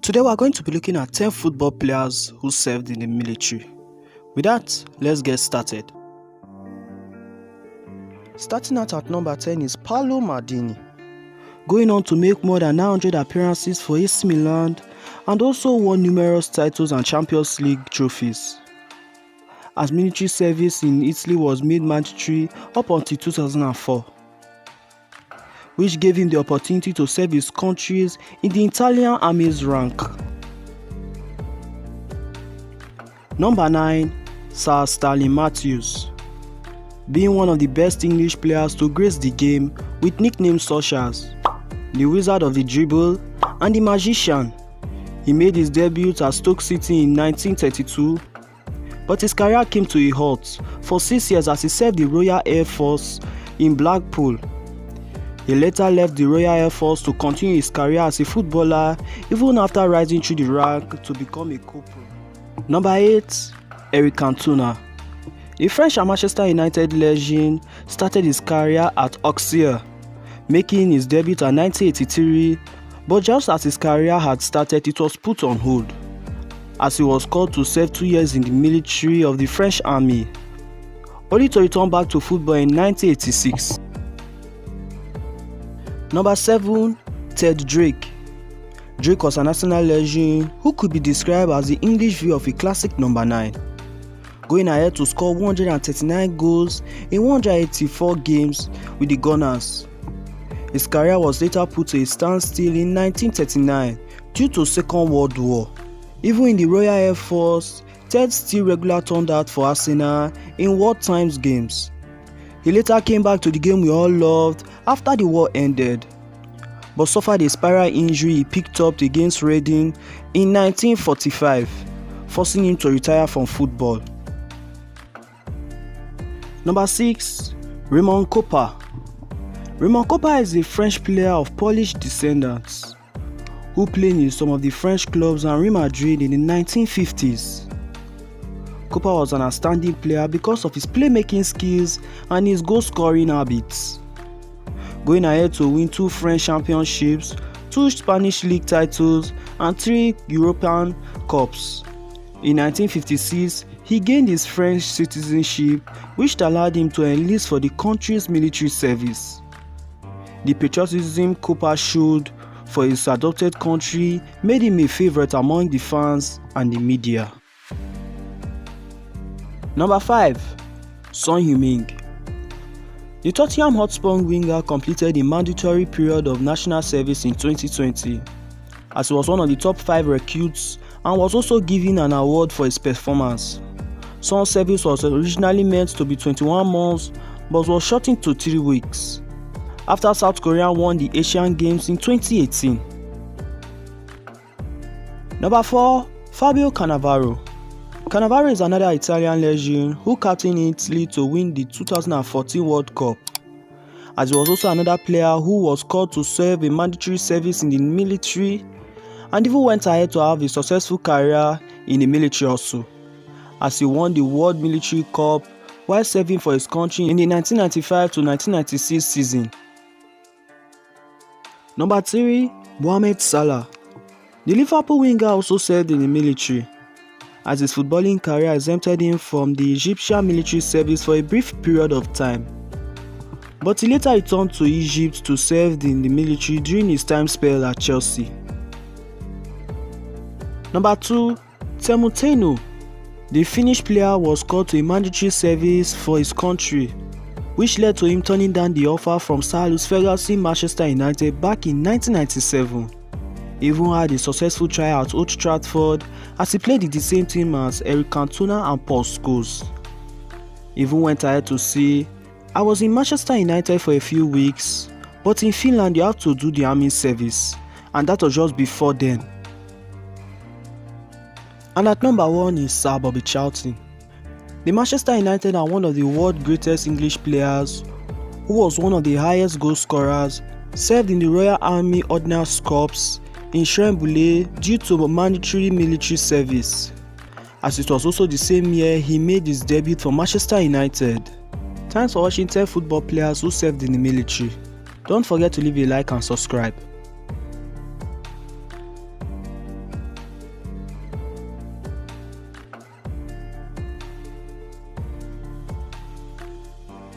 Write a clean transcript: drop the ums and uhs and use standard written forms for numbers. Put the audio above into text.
Today we are going to be looking at 10 football players who served in the military. With that, let's get started. Starting out at number 10 is Paolo Maldini, going on to make more than 900 appearances for AC Milan and also won numerous titles and Champions League trophies. As military service in Italy was made mandatory up until 2004, which gave him the opportunity to serve his countries in the Italian Army's rank. Number 9, Sir Stanley Matthews. Being one of the best English players to grace the game with nicknames such as the Wizard of the Dribble and the Magician, he made his debut at Stoke City in 1932, but his career came to a halt for 6 years as he served the Royal Air Force in Blackpool. He later left the Royal Air Force to continue his career as a footballer, even after rising through the rank to become a corporal. Number 8, Cantona. A French and Manchester United legend, started his career at Auxerre, making his debut in 1983, but just as his career had started, it was put on hold, as he was called to serve 2 years in the military of the French Army, only to return back to football in 1986. Number 7, Ted Drake. Drake was a national legend who could be described as the English view of a classic number 9, going ahead to score 139 goals in 184 games with the Gunners. His career was later put to a standstill in 1939 due to Second World War. Even in the Royal Air Force, Ted still regularly turned out for Arsenal in wartime games. He later came back to the game we all loved after the war ended, but suffered a spiral injury he picked up against Reading in 1945, forcing him to retire from football. Number 6, Raymond Kopa. Raymond Kopa is a French player of Polish descendants who played in some of the French clubs and Real Madrid in the 1950s. Kopa was an outstanding player because of his playmaking skills and his goal-scoring habits, going ahead to win 2 French championships, 2 Spanish league titles, and 3 European Cups. In 1956, he gained his French citizenship, which allowed him to enlist for the country's military service. The patriotism Kopa showed for his adopted country made him a favorite among the fans and the media. Number 5, Son Heung-min. The Tottenham Hotspur winger completed a mandatory period of national service in 2020, as he was one of the top 5 recruits and was also given an award for his performance. Son's service was originally meant to be 21 months but was shortened to 3 weeks after South Korea won the Asian Games in 2018. Number 4, Fabio Cannavaro. Cannavaro is another Italian legend who captained Italy to win the 2014 World Cup, as he was also another player who was called to serve a mandatory service in the military and even went ahead to have a successful career in the military also, as he won the World Military Cup while serving for his country in the 1995 to 1996 season. Number 3, Mohamed Salah. The Liverpool winger also served in the military, as his footballing career exempted him from the Egyptian military service for a brief period of time, but he later returned to Egypt to serve in the military during his time spell at Chelsea. Number 2, Teemu Taino. The Finnish player was called to a mandatory service for his country, which led to him turning down the offer from Sir Alex Ferguson's Manchester United back in 1997. He even had a successful trial at Old Trafford as he played in the same team as Cantona and Paul Scholes. He even went ahead to say, "I was in Manchester United for a few weeks, but in Finland you have to do the army service, and that was just before then." And at number 1 is Sir Bobby Charlton. The Manchester United are one of the world's greatest English players, who was one of the highest goal scorers, served in the Royal Army Ordnance Corps in Shrewsbury due to mandatory military service, as it was also the same year he made his debut for Manchester United. Thanks for watching 10 football players who served in the military. Don't forget to leave a like and subscribe.